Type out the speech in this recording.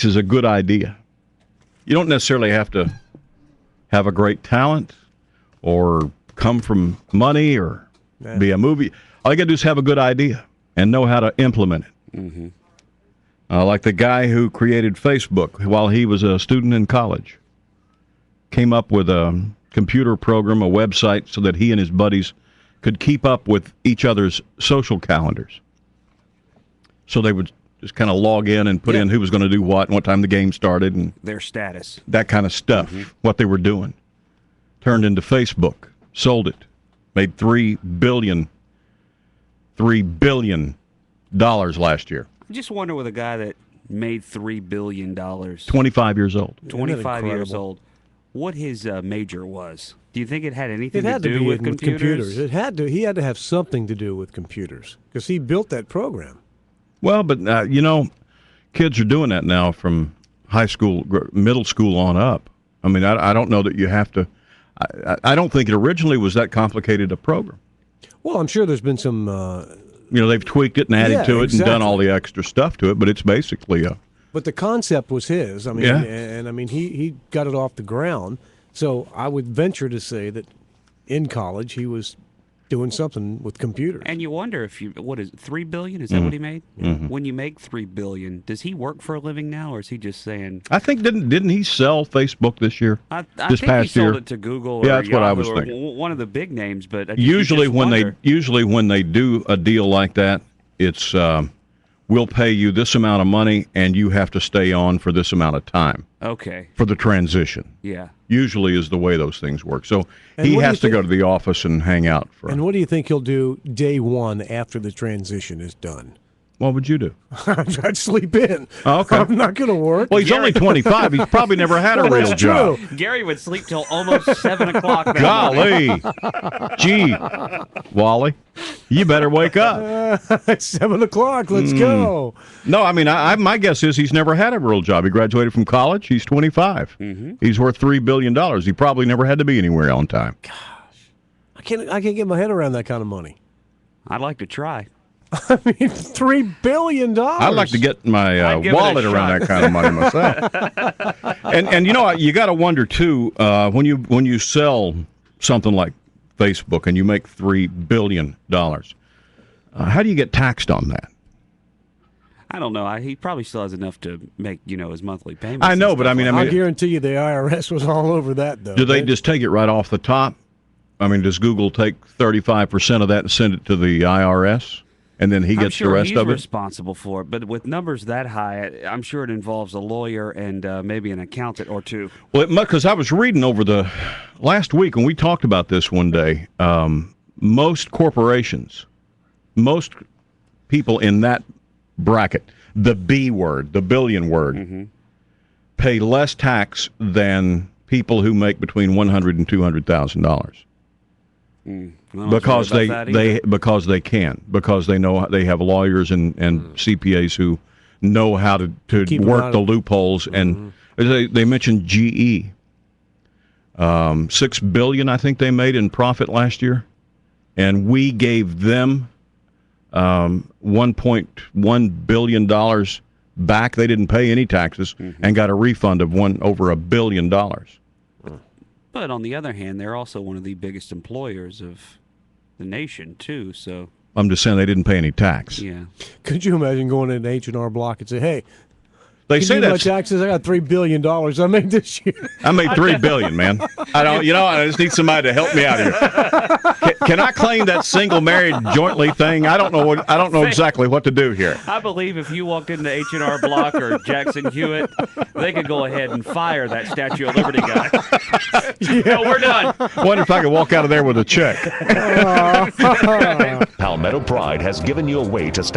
is a good idea. You don't necessarily have to have a great talent or come from money or be a movie. All you got to do is have a good idea and know how to implement it. Mm-hmm. Like the guy who created Facebook while he was a student in college. Came up with a computer program, a website, so that he and his buddies could keep up with each other's social calendars. So they would just kind of log in and put in who was going to do what and what time the game started and their status. That kind of stuff, what they were doing. Turned into Facebook, sold it, made $3 billion last year. I just wonder with a guy that made $3 billion. 25 years old. 25 years old. What his major was. Do you think it had anything to do with computers? It had to. He had to have something to do with computers because he built that program. Well, but, kids are doing that now from high school, middle school on up. I mean, I don't know that you have to. I don't think it originally was that complicated a program. Well, I'm sure there's been some. They've tweaked it and added to it and done all the extra stuff to it, but it's basically a. But the concept was his. I mean, he got it off the ground. So I would venture to say that in college he was doing something with computers. And you wonder if what is it, $3 billion? Is that what he made? Mm-hmm. When you make $3 billion, does he work for a living now, or is he just saying? I think didn't he sell Facebook this year? I this think past he sold year? It to Google. Yeah, or that's Yahoo what I was or thinking. One of the big names, but usually when they do a deal like that, it's we'll pay you this amount of money and you have to stay on for this amount of time. Okay. For the transition. Yeah. Usually is the way those things work. So he has to go to the office and hang out for. And what do you think he'll do day one after the transition is done? What would you do? I'd sleep in. Oh, okay. I'm not going to work. Well, he's only 25. He's probably never had a real job. Gary would sleep till almost 7 o'clock. Golly. Gee, Wally, you better wake up. It's 7 o'clock. Let's go. No, I mean, my guess is he's never had a real job. He graduated from college. He's 25. Mm-hmm. He's worth $3 billion. He probably never had to be anywhere on time. Gosh. I can't get my head around that kind of money. I'd like to try. I mean, $3 billion. I'd like to get my wallet around that kind of money myself. and you got to wonder too when you sell something like Facebook and you make $3 billion, how do you get taxed on that? I don't know. He probably still has enough to make his monthly payments. I know, but I mean, I guarantee you the IRS was all over that, though. Do they just take it right off the top? I mean, does Google take 35% of that and send it to the IRS? And then he gets the rest of it? I'm sure he's responsible for it, but with numbers that high, I'm sure it involves a lawyer and maybe an accountant or two. Well, because I was reading over the last week, and we talked about this one day, most corporations, most people in that bracket, the B word, the billion word, pay less tax than people who make between $100,000 and $200,000. Because they can, because they know they have lawyers and CPAs who know how to work the loopholes. And they mentioned GE, $6 billion I think they made in profit last year, and we gave them $1.1 billion back. They didn't pay any taxes and got a refund of over $1 billion. But on the other hand, they're also one of the biggest employers of the nation, too. So I'm just saying they didn't pay any tax. Yeah. Could you imagine going to an H&R Block and say, hey, they say that my taxes, I got $3 billion I made this year. I made $3 billion, man. I just need somebody to help me out here. Can I claim that single married jointly thing? I don't know exactly what to do here. I believe if you walked into H&R Block or Jackson Hewitt, they could go ahead and fire that Statue of Liberty guy. No, we're done. Wonder if I could walk out of there with a check. Palmetto Pride has given you a way to stop